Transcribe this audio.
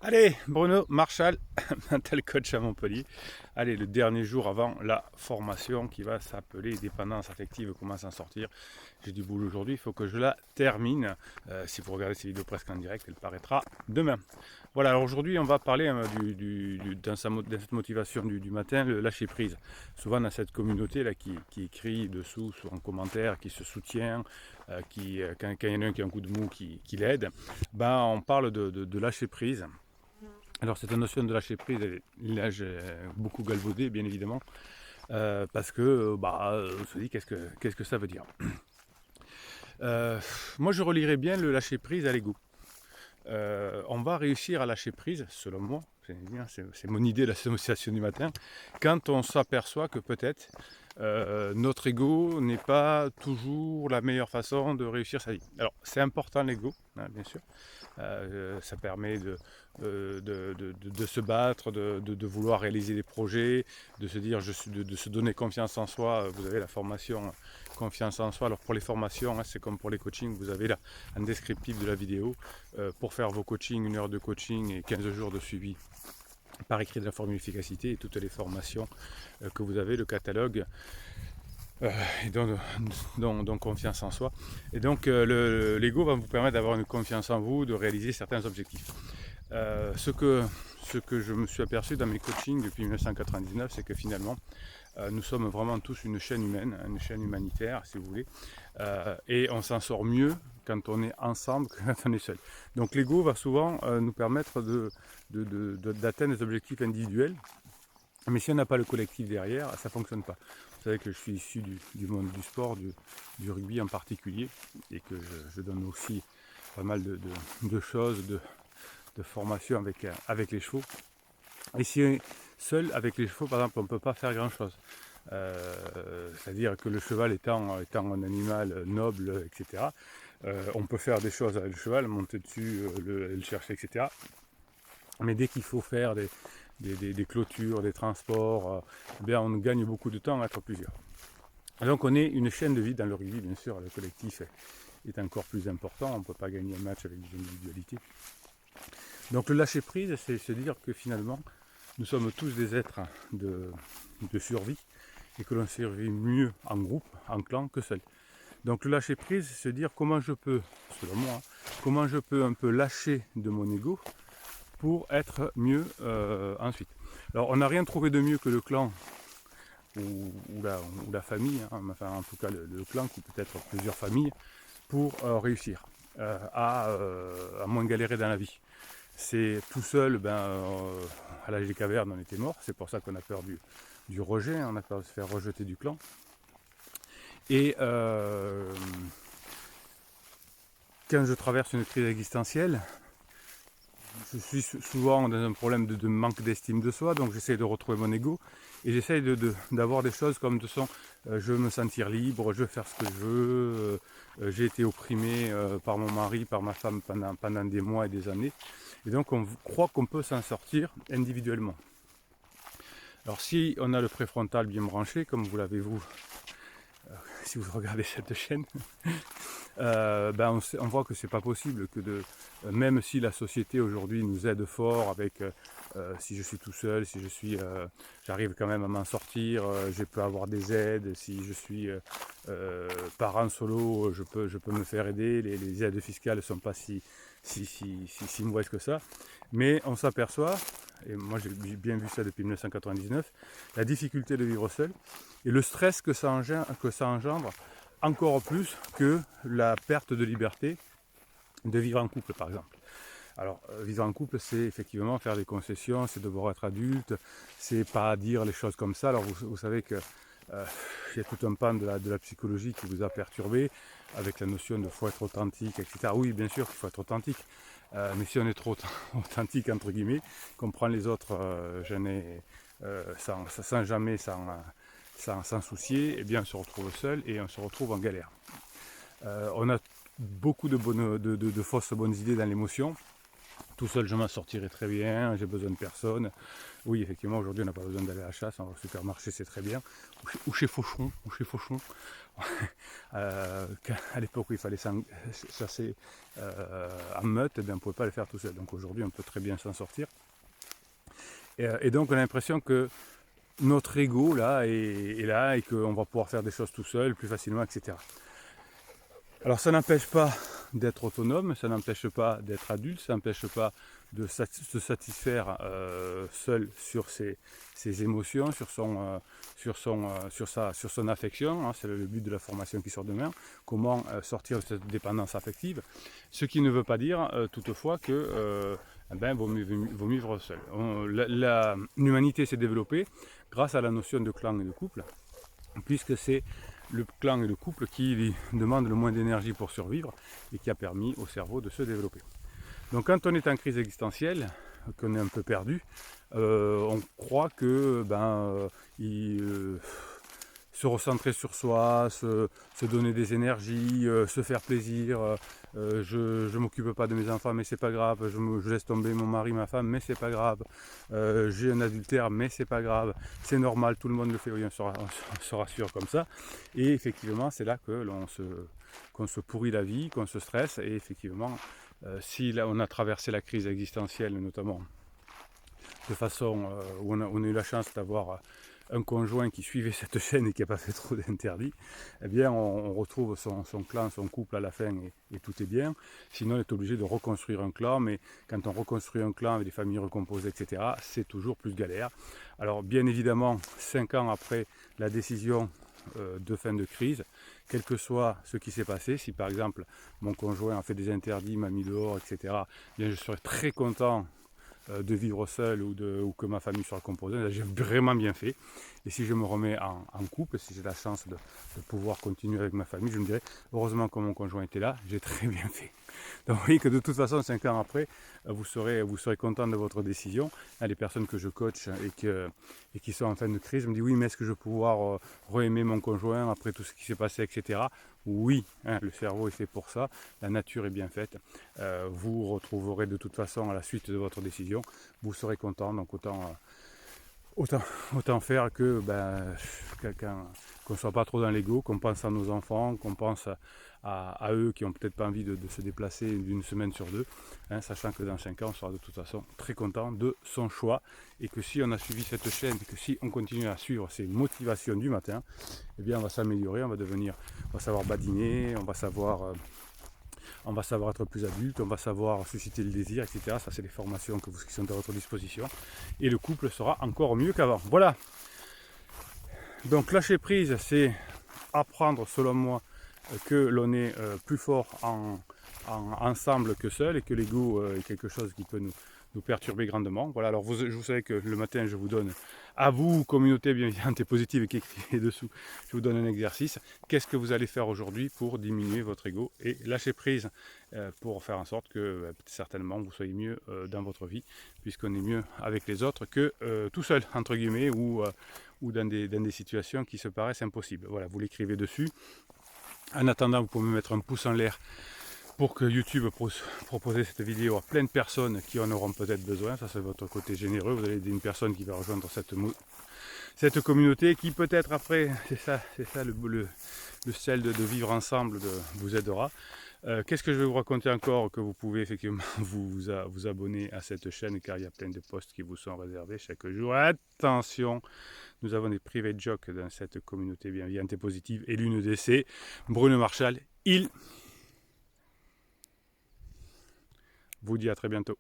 Allez, Bruno Marchal, mental coach à Montpellier. Allez, le dernier jour avant la formation qui va s'appeler dépendance affective, comment s'en sortir. J'ai du boulot aujourd'hui, il faut que je la termine. Si vous regardez ces vidéos presque en direct, elle paraîtra demain. Voilà, alors aujourd'hui on va parler dans cette motivation du matin, le lâcher prise. Souvent dans cette communauté là qui écrit dessous, en commentaire, qui se soutient, quand il y en a un qui a un coup de mou qui l'aide, ben, on parle de lâcher prise. Alors cette notion de lâcher prise, là j'ai beaucoup galvaudé bien évidemment, parce que on se dit qu'est-ce que ça veut dire. Euh, Moi je relirais bien le lâcher prise à l'ego. On va réussir à lâcher prise, selon moi, c'est mon idée de l'association du matin, quand on s'aperçoit que peut-être notre ego n'est pas toujours la meilleure façon de réussir sa vie. Alors c'est important l'ego, hein, bien sûr. Ça permet de se battre, de vouloir réaliser des projets, de se dire, de se donner confiance en soi. Vous avez la formation confiance en soi. Alors pour les formations, hein, c'est comme pour les coachings, vous avez là un descriptif de la vidéo. Pour faire vos coachings, 1 heure de coaching et 15 jours de suivi par écrit de la formule efficacité et toutes les formations que vous avez, le catalogue et donc confiance en soi. Et donc l'ego va vous permettre d'avoir une confiance en vous, de réaliser certains objectifs. Ce que je me suis aperçu dans mes coachings depuis 1999, c'est que finalement, nous sommes vraiment tous une chaîne humaine, une chaîne humanitaire, si vous voulez, et on s'en sort mieux quand on est ensemble que quand on est seul. Donc l'ego va souvent nous permettre d'atteindre des objectifs individuels, mais si on n'a pas le collectif derrière, ça ne fonctionne pas. Vous savez que je suis issu du monde du sport, du rugby en particulier, et que je donne aussi pas mal de choses, de formation avec les chevaux. Et si seul avec les chevaux, par exemple, on ne peut pas faire grand-chose. C'est-à-dire que le cheval étant un animal noble, etc., on peut faire des choses avec le cheval, monter dessus, le chercher, etc. Mais dès qu'il faut faire des clôtures, des transports, bien on gagne beaucoup de temps à être plusieurs. Et donc on est une chaîne de vie dans le rugby, bien sûr, le collectif est encore plus important, on ne peut pas gagner un match avec des individualités. Donc le lâcher prise, c'est se dire que finalement, nous sommes tous des êtres de survie et que l'on survit mieux en groupe, en clan, que seul. Donc le lâcher prise, c'est se dire comment je peux, selon moi, comment je peux un peu lâcher de mon ego pour être mieux ensuite. Alors on n'a rien trouvé de mieux que le clan ou la famille, hein, enfin en tout cas le clan qui peut être plusieurs familles, pour réussir à moins galérer dans la vie. C'est tout seul, à l'âge des cavernes, on était mort. C'est pour ça qu'on a peur du rejet, on a peur de se faire rejeter du clan. Et quand je traverse une crise existentielle, je suis souvent dans un problème de manque d'estime de soi, donc j'essaie de retrouver mon ego et j'essaie d'avoir des choses comme de son je veux me sentir libre, je veux faire ce que je veux, j'ai été opprimé par mon mari, par ma femme pendant des mois et des années, et donc on croit qu'on peut s'en sortir individuellement. Alors si on a le préfrontal bien branché, comme vous l'avez vous, si vous regardez cette chaîne, on voit que c'est pas possible, même si la société aujourd'hui nous aide fort avec si je suis tout seul, si j'arrive quand même à m'en sortir, je peux avoir des aides, si je suis parent solo, je peux me faire aider, les aides fiscales ne sont pas si mauvaises que ça, mais on s'aperçoit, et moi j'ai bien vu ça depuis 1999, la difficulté de vivre seul et le stress que ça engendre encore plus que la perte de liberté de vivre en couple, par exemple. Alors, vivre en couple, c'est effectivement faire des concessions, c'est devoir être adulte, c'est pas dire les choses comme ça. Alors, vous savez que il y a tout un pan de la psychologie qui vous a perturbé, avec la notion de faut être authentique, etc. Oui, bien sûr qu'il faut être authentique, mais si on est trop authentique, entre guillemets, qu'on prend les autres sans jamais s'en soucier, eh bien on se retrouve seul et on se retrouve en galère. On a beaucoup de fausses bonnes idées dans l'émotion. Tout seul, je m'en sortirai très bien, j'ai besoin de personne. Oui, effectivement, aujourd'hui, on n'a pas besoin d'aller à la chasse, on va au supermarché, c'est très bien. Ou chez Fauchon, à l'époque où il fallait chasser en meute, eh bien, on ne pouvait pas le faire tout seul. Donc aujourd'hui, on peut très bien s'en sortir. Et donc, on a l'impression que notre ego là est là et qu'on va pouvoir faire des choses tout seul, plus facilement, etc. Alors ça n'empêche pas d'être autonome, ça n'empêche pas d'être adulte, ça n'empêche pas de se satisfaire seul sur ses émotions, sur son affection, hein, c'est le but de la formation qui sort demain, comment sortir de cette dépendance affective, ce qui ne veut pas dire toutefois que vaut mieux vivre seul. L'humanité s'est développée grâce à la notion de clan et de couple, puisque c'est le clan et le couple qui demandent le moins d'énergie pour survivre et qui a permis au cerveau de se développer. Donc quand on est en crise existentielle, qu'on est un peu perdu, on croit que se recentrer sur soi, se donner des énergies, se faire plaisir, je m'occupe pas de mes enfants mais c'est pas grave, je laisse tomber mon mari, ma femme mais c'est pas grave, j'ai un adultère mais c'est pas grave, c'est normal, tout le monde le fait, oui, on se rassure comme ça. Et effectivement c'est là que qu'on se pourrit la vie, qu'on se stresse, et effectivement si là on a traversé la crise existentielle notamment de façon où on a eu la chance d'avoir un conjoint qui suivait cette chaîne et qui n'a pas fait trop d'interdits, eh bien on retrouve son clan, son couple à la fin et tout est bien. Sinon on est obligé de reconstruire un clan, mais quand on reconstruit un clan avec des familles recomposées, etc., c'est toujours plus galère. Alors bien évidemment, 5 ans après la décision de fin de crise, quel que soit ce qui s'est passé, si par exemple mon conjoint a fait des interdits, m'a mis dehors, etc., bien je serais très content de vivre seul ou que ma famille soit composée. J'ai vraiment bien fait. Et si je me remets en couple, si j'ai la chance de pouvoir continuer avec ma famille, je me dirais heureusement que mon conjoint était là, j'ai très bien fait. Donc vous voyez que de toute façon, 5 ans après, vous serez content de votre décision. Les personnes que je coach et qui sont en fin de crise me disent oui, mais est-ce que je vais pouvoir re-aimer mon conjoint après tout ce qui s'est passé, etc. Oui, hein, le cerveau est fait pour ça, la nature est bien faite. Vous retrouverez de toute façon à la suite de votre décision, vous serez content, donc autant faire que qu'on ne soit pas trop dans l'ego, qu'on pense à nos enfants, qu'on pense à eux qui n'ont peut-être pas envie de se déplacer d'une semaine sur deux, hein, sachant que dans 5 ans on sera de toute façon très content de son choix, et que si on a suivi cette chaîne et que si on continue à suivre ses motivations du matin, eh bien on va s'améliorer, on va savoir badiner, on va savoir être plus adulte, on va savoir susciter le désir, etc. Ça, c'est les formations qui sont à votre disposition. Et le couple sera encore mieux qu'avant. Voilà. Donc lâcher prise, c'est apprendre, selon moi, que l'on est plus fort ensemble que seul, et que l'ego est quelque chose qui peut nous perturber grandement. Voilà, alors vous savez que le matin, je vous donne, à vous, communauté bienveillante et positive qui écrivez dessous, je vous donne un exercice. Qu'est-ce que vous allez faire aujourd'hui pour diminuer votre ego et lâcher prise pour faire en sorte que certainement vous soyez mieux dans votre vie, puisqu'on est mieux avec les autres que tout seul, entre guillemets, ou dans des situations qui se paraissent impossibles. Voilà, vous l'écrivez dessus. En attendant, vous pouvez me mettre un pouce en l'air pour que YouTube propose cette vidéo à plein de personnes qui en auront peut-être besoin. Ça, c'est votre côté généreux. Vous allez aider une personne qui va rejoindre cette communauté qui peut-être après, c'est ça le sel de vivre ensemble vous aidera. Qu'est-ce que je vais vous raconter encore? Que vous pouvez effectivement vous abonner à cette chaîne, car il y a plein de posts qui vous sont réservés chaque jour. Attention, nous avons des private jokes dans cette communauté bienveillante et positive, et l'une de ces, Bruno Marchal, il vous dit à très bientôt.